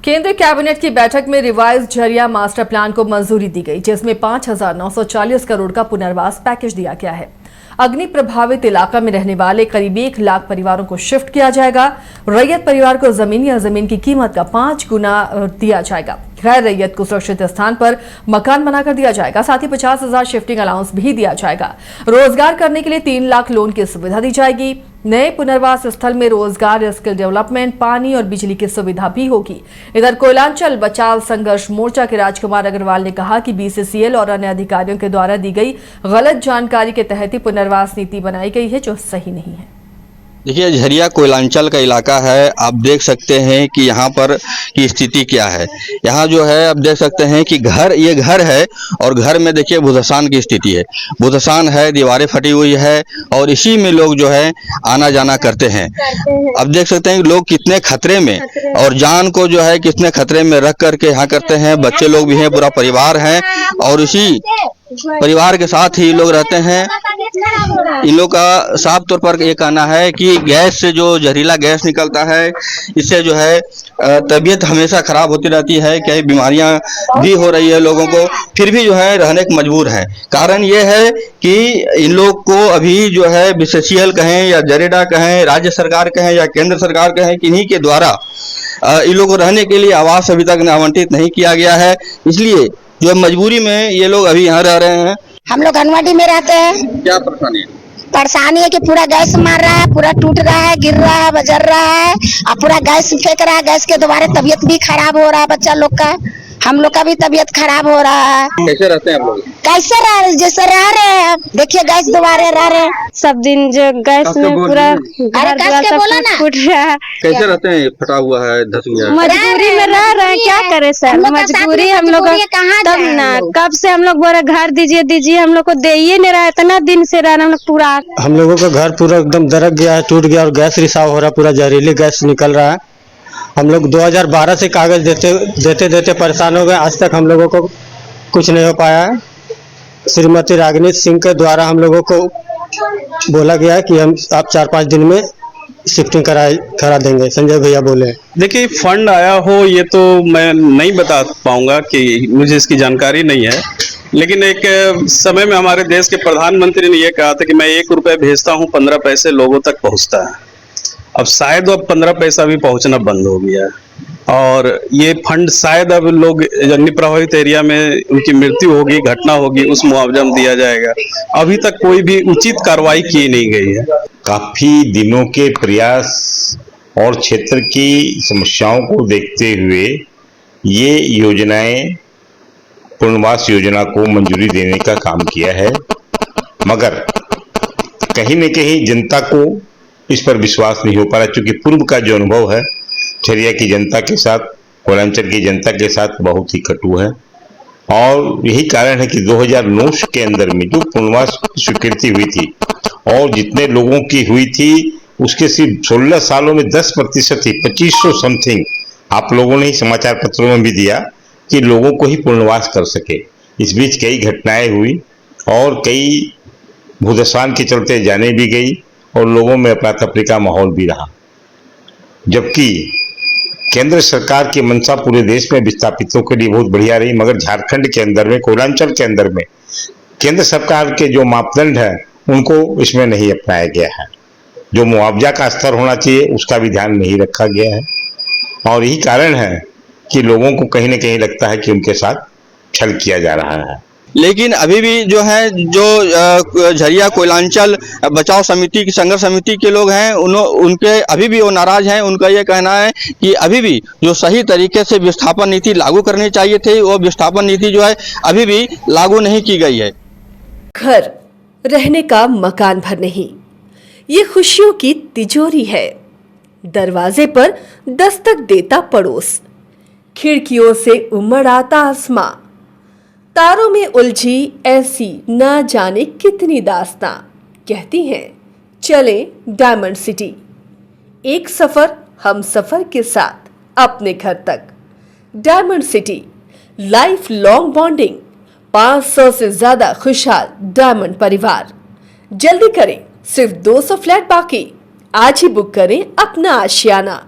केंद्रीय कैबिनेट की बैठक में रिवाइज झरिया मास्टर प्लान को मंजूरी दी गई, जिसमें 5,940 करोड़ का पुनर्वास पैकेज दिया गया है। अग्नि प्रभावित इलाका में रहने वाले करीब 1 लाख परिवारों को शिफ्ट किया जाएगा। रैयत परिवार को जमीन या जमीन की कीमत का 5 गुना दिया जाएगा। गैर रैयत को सुरक्षित स्थान पर मकान बनाकर दिया जाएगा। साथ ही 50,000 शिफ्टिंग अलाउंस भी दिया जाएगा। रोजगार करने के लिए 3 लाख लोन की सुविधा दी जाएगी। नए पुनर्वास स्थल में रोजगार, स्किल डेवलपमेंट, पानी और बिजली की सुविधा भी होगी। इधर कोयलांचल बचाव संघर्ष मोर्चा के राजकुमार अग्रवाल ने कहा कि बीसीसीएल और अन्य अधिकारियों के द्वारा दी गई गलत जानकारी के तहत ही पुनर्वास नीति बनाई गई है, जो सही नहीं है। देखिए, झरिया कोयलांचल का इलाका है। आप देख सकते हैं कि यहाँ पर की स्थिति क्या है। यहाँ जो है आप देख सकते हैं कि ये घर है और घर में देखिए भूधसान की स्थिति है। भूधसान है, दीवारें फटी हुई है और इसी में लोग जो है आना जाना करते हैं। अब देख सकते हैं कि लोग कितने खतरे में और जान को जो है कितने खतरे में रख करके यहाँ करते हैं। बच्चे लोग भी हैं, पूरा परिवार है और इसी परिवार के साथ ही लोग रहते हैं। इन लोग का साफ तौर पर ये कहना है कि गैस से जो जहरीला गैस निकलता है, इससे जो है तबीयत हमेशा खराब होती रहती है। कई बीमारियां भी हो रही है लोगों को, फिर भी जो है रहने को मजबूर है। कारण ये है कि इन लोग को अभी जो है बीसीसीएल कहें या जरेडा कहें, राज्य सरकार कहें या केंद्र सरकार कहें, किन्हीं के द्वारा इन लोगों को रहने के लिए आवास अभी तक आवंटित नहीं किया गया है। इसलिए जो मजबूरी में ये लोग अभी यहाँ रह रहे हैं। हम लोग घनवाडी में रहते हैं। क्या परेशानी है? परेशानी है कि पूरा गैस मार रहा है, पूरा टूट रहा है, गिर रहा है, बजर रहा है और पूरा गैस फेंक रहा है। गैस के दोबारा तबीयत भी खराब हो रहा है, बच्चा लोग का, हम लोग का भी तबीयत खराब हो रहा है। कैसे रहते हैं आप लोग? कैसे रह रहे, जैसे रह रहे हैं। देखिए गैस दोबारा रह रहे हैं सब दिन, जो गैस में पूरा घर सब फूट रहा है। कैसे रहते हैं? फटा हुआ है, धस गया है। मजबूरी में रह रहे हैं, क्या करे सर, मजबूरी हम लोग तब ना, कब से हम लोग बोले घर दीजिए, हम लोग को दे ही नहीं रहा है। इतना दिन से रह रहे हम लोग पूरा, हम लोगों का घर पूरा एकदम दरक गया है, टूट गया और गैस रिसाव हो रहा है, पूरा जहरीली गैस निकल रहा है। हम लोग 2012 से कागज देते परेशान हो गए। आज तक हम लोगों को कुछ नहीं हो पाया है। श्रीमती रागिनी सिंह के द्वारा हम लोगों को बोला गया कि आप 4-5 दिन में शिफ्टिंग करा देंगे। संजय भैया बोले। देखिए, फंड आया हो ये तो मैं नहीं बता पाऊंगा कि मुझे इसकी जानकारी नहीं है, लेकिन एक समय में हमारे देश के प्रधानमंत्री ने यह कहा था कि मैं 1 रुपया भेजता हूं, 15 पैसे लोगों तक पहुंचता है। अब शायद अब 15 पैसा भी पहुंचना बंद हो गया है और ये फंड शायद अब लोग अग्नि प्रभावित एरिया में उनकी मृत्यु होगी, घटना होगी, उस मुआवजा में दिया जाएगा। अभी तक कोई भी उचित कार्रवाई की नहीं गई है। काफी दिनों के प्रयास और क्षेत्र की समस्याओं को देखते हुए ये योजनाएं, पुनर्वास योजना को मंजूरी देने का काम किया है, मगर कहीं न कहीं जनता को इस पर विश्वास नहीं हो पा रहा, क्योंकि पूर्व का जो अनुभव है झरिया की जनता के साथ, कोयलांचल की जनता के साथ बहुत ही कटु है। और यही कारण है कि 2009 के अंदर में जो पुनर्वास स्वीकृति हुई थी और जितने लोगों की हुई थी उसके सिर्फ 16 सालों में 10% ही, 2500 समथिंग आप लोगों ने ही समाचार पत्रों में भी दिया कि लोगों को ही पुनर्वास कर सके। इस बीच कई घटनाएं हुई और कई भूधसान के चलते जाने भी गई और लोगों में अफरा तफरी का माहौल भी रहा। जबकि केंद्र सरकार की मंशा पूरे देश में विस्थापितों के लिए बहुत बढ़िया रही, मगर झारखंड के अंदर में, कोयलांचल के अंदर में केंद्र सरकार के जो मापदंड है उनको इसमें नहीं अपनाया गया है। जो मुआवजा का स्तर होना चाहिए उसका भी ध्यान नहीं रखा गया है और यही कारण है कि लोगों को कहीं न कहीं लगता है कि उनके साथ छल किया जा रहा है। लेकिन अभी भी जो है, जो झरिया कोयलांचल बचाव समिति की, संघर्ष समिति के लोग हैं, उनके अभी भी वो नाराज हैं। उनका ये कहना है कि अभी भी जो सही तरीके से विस्थापन नीति लागू करनी चाहिए थी, वो विस्थापन नीति जो है अभी भी लागू नहीं की गई है। घर रहने का मकान भर नहीं, ये खुशियों की तिजोरी है। दरवाजे पर दस्तक देता पड़ोस, खिड़कियों से उमड़ आता आसमां, तारों में उलझी ऐसी न जाने कितनी दास्तां। कहती हैं चले डायमंड सिटी, एक सफर हम सफर के साथ अपने घर तक। Diamond city, life long bonding, 500 से ज्यादा खुशहाल डायमंड परिवार। जल्दी करें, सिर्फ 200 फ्लैट बाकी। आज ही बुक करें अपना आशियाना।